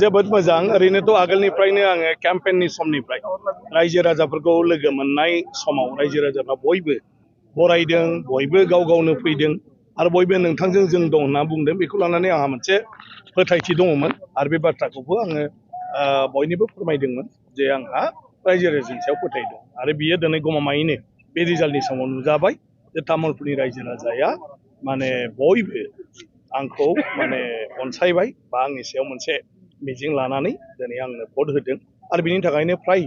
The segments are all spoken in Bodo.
जोबोद मोजां ओरैनोथ' आगोलनिफ्रायनो आङो केम्पेइननि समनिफ्राय रायजो राजाफोरखौ लोगो मोननाय समाव रायजो राजाफ्रा बयबो बरायदों बयबो गाव गावनो फैदों आरो बयबो नोंथांजों जों दं होनना बुंदों बेखौ लानानै आंहा मोनसे फोथायथि दङमोन आरो बे बाथ्राखौबो आङो बयनिबो फोरमायदोंमोन जे आंहा रायजो राजानि सायाव फोथायनाय दं आरो बियो दिनै गमामायैनो बे रिजाल्टनि समाव नुजाबाय जे तामुलपुरनि रायजो राजाया माने बयबो आंखौ माने अनसायबाय बा आंनि सायाव मोनसे मिजिं लानानै दिनै आंनो भट होदों आरो बिनि थाखायनो फ्राय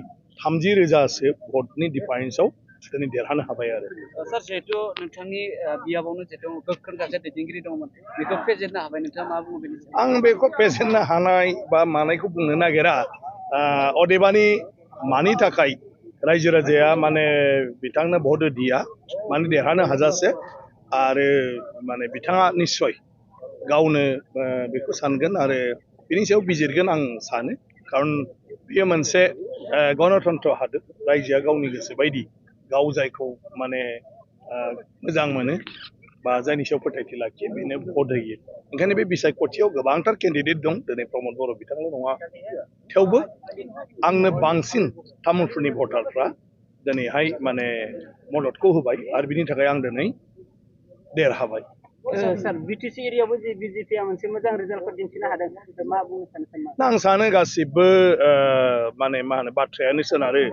30,000सो भटनि डिफारेन्सआव दिनै देरहानो हाबाय आरो सार जिहेतु नोंथांनि बियाबावनो जिहेतु गोख्रों सासे दैदेनगिरि दंमोन बेखौ फेजेननो हाबाय नोंथाङा मा बुङो बेनि सायाव? आं बेखौ फेजेननो हानाय बा मानायखौ बुंनो नागिरा अदेबानि मानि थाखाय रायजो राजाया माने बिथांनो भट होदिया माने देरहानो हाजासे आरो माने बिथाङा निस्सय गावनो बेखौ सानगोन आरो बिनि सायाव बिजिरगोन आं सानो खारन बेयो मोनसे गणतन्त्र हादोर रायजोआ गावनि गोसो बायदि गाव जायखौ माने मोजां मोनो बा जायनि सायाव फोथायथि लाखियो बेनो भट होयो ओंखायनो बे बिसायख'थियाव गोबांथार केन्डिडेट दं दिनै प्रमद बर' बिथांल' नङा थेवबो आंनो बांसिन तामुलपुरनि भटारफ्रा दिनैहाय माने मददखौ होबाय आरो बिनि थाखाय आं दिनै देरहाबाय। सार बिटिसि एरियायावबो जे बिजेपिआ मोनसे मोजां रिजाल्टफोर दिन्थिनो हादों मा बुंनो सानो? आं सानो गासिबो माने मा होनो बाथ्रायानो सोनारो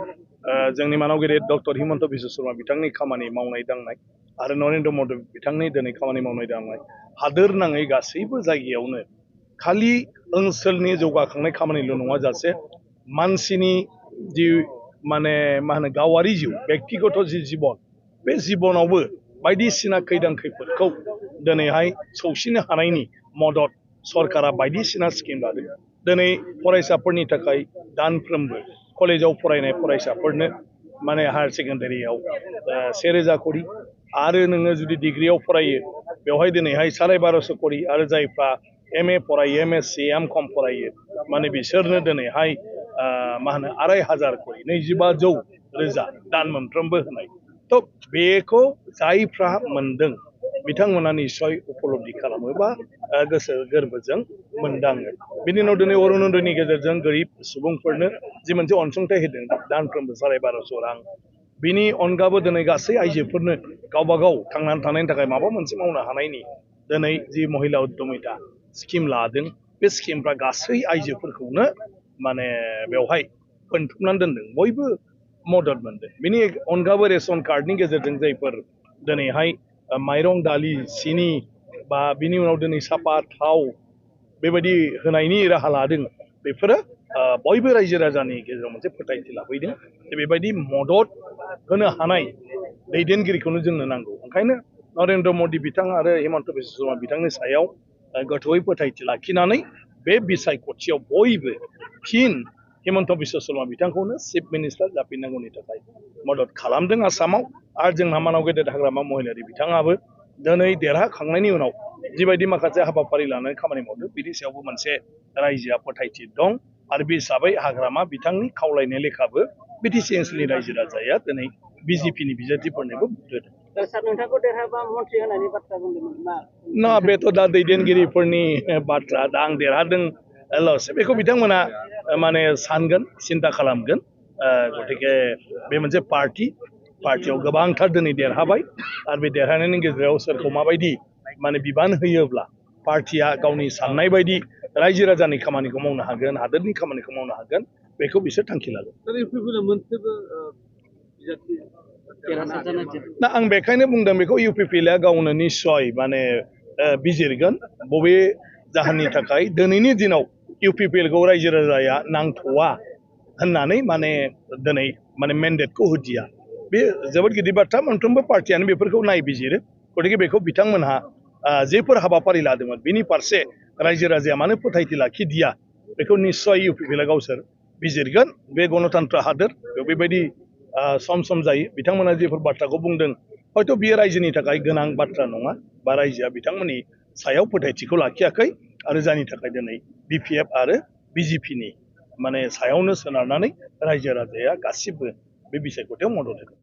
जोंनि मानाव गेदेर डक्टर हिमन्त बिश्व शर्मा बिथांनि खामानि मावनाय दांनाय आरो नरेन्द्र मदि बिथांनि दिनै खामानि मावनाय दांनाय हादोर नाङै गासैबो जायगायावनो खालि ओनसोलनि जौगाखांनाय खामानिल' नङा जासे मानसिनि जि माने मा होनो गावारि जिउ बेक्तिगत जि जिबन बे जिबनावबो बायदिसिना खैदां खैफोदखौ दिनैहाय सौसिनो हानायनि मदद सरकारा बायदिसिना स्किम लादों दिनै फरायसाफोरनि थाखाय दानफ्रोमबो कलेजाव फरायनाय फरायसाफोरनो माने हायार सेकेन्डारियाव 1,000 करि आरो नोङो जुदि डिग्रियाव फरायो बेवहाय दिनैहाय 1250 करि आरो जायफ्रा MA फरायो MSc MCOM फरायो माने बिसोरनो दिनैहाय मा होनो 2,500 करि 2,500,000 दान मोनफ्रोमबो होनाय थ' बेखौ जायफ्रा मोनदों बिथांमोना निस्सय उपलब्धि खालामोबा गोसो गोरबोजों मोनदाङो बिनि उनाव दिनै अरुनदयनि गेजेरजों गोरिब सुबुंफोरनो जि मोनसे अनसुंथाइ होदों दानफ्रोमबो 1250 रां बिनि अनगाबो दिनै गासै आइजोफोरनो गावबा गाव थांनानै थानायनि थाखाय माबा मोनसे मावनो हानायनि दिनै जि महिला उद्यमिता स्किम लादों बे स्किमफ्रा गासै आइजोफोरखौनो माने बेवहाय बोनथुमनानै दोनदों बयबो मदद मोनदों बिनि अनगाबो रेशन कार्डनि गेजेरजों जायफोर दिनैहाय माइरं दालि सिनि बा बिनि उनाव दिनै सापात थाव बेबायदि होनायनि राहा लादों बेफोरो बयबो रायजो राजानि गेजेराव मोनसे फोथायथि लाफैदों जे बेबायदि मदद होनो हानाय दैदेनगिरिखौनो जोंनो नांगौ ओंखायनो नरेन्द्र मदि बिथां आरो हिमन्त बिश्व शर्मा बिथांनि सायाव गोथौयै फोथायथि लाखिनानै बे बिसायख'थियाव बयबो फिन हिमन्त बिश्व शर्मा बिथांखौनो चिफ मिनिस्टार जाफिननांगौनि थाखाय मदद खालामदों आसामाव आरो जोंहा मानाव गेदेर हाग्रामा महिलारि बिथाङाबो दिनै देरहाखांनायनि उनाव जिबायदि माखासे हाबाफारि लानानै खामानि मावदों बिनि सायावबो मोनसे रायजोआ फोथायथि दं आरो बे हिसाबै हाग्रामा बिथांनि खावलायनाय लेखाबो बिटिसि ओनसोलनि रायजो राजाया दिनै बिजेपिनि बिजाथिफोरनोबो होदों। ना बेथ' दा दैदेनगिरिफोरनि बाथ्रा दा आं देरहादों लसो बेखौ बिथांमोना माने सानगोन सिन्था खालामगोन गतिके बे मोनसे पार्टियाव गोबांथार दिनै देरहाबाय आरो बे देरहानायनि गेजेराव सोरखौ माबायदि माने बिबान होयोब्ला पार्टिया गावनि साननाय बायदि रायजो राजानि खामानिखौ मावनो हागोन हादोरनि खामानिखौ मावनो हागोन बेखौ बिसोर थांखि लागोन। ना आं बेखायनो बुंदों बेखौ UPPLA गावनो निस्सय माने बिजिरगोन बबे जाहोननि थाखाय दिनैनि दिनाव UPPLखौ रायजो राजाया नांथ'वा होननानै माने दिनै माने मेन्डेटखौ होदिया बे जोबोद गिदिर बाथ्रा मोनफ्रोमबो पार्टियानो बेफोरखौ नायबिजिरो गतिके बेखौ बिथांमोनहा जेफोर हाबाफारि लादोंमोन बिनि फारसे रायजो राजाया मानो फोथायथि लाखिदिया बेखौ निस्सय UPPLA गावसोर बिजिरगोन बे गणतन्त्र हादोर बेयाव बेबायदि सम जायो बिथांमोना जेफोर बाथ्राखौ बुंदों हयथ' बियो रायजोनि थाखाय गोनां बाथ्रा नङा बा रायजोआ बिथांमोननि सायाव फोथायथिखौ लाखियाखै आरो जायनि थाखाय दिनै BPF आरो BJPनि माने सायावनो सोनारनानै रायजो राजाया गासिबो बे बिसायख'थियाव मदद होदों।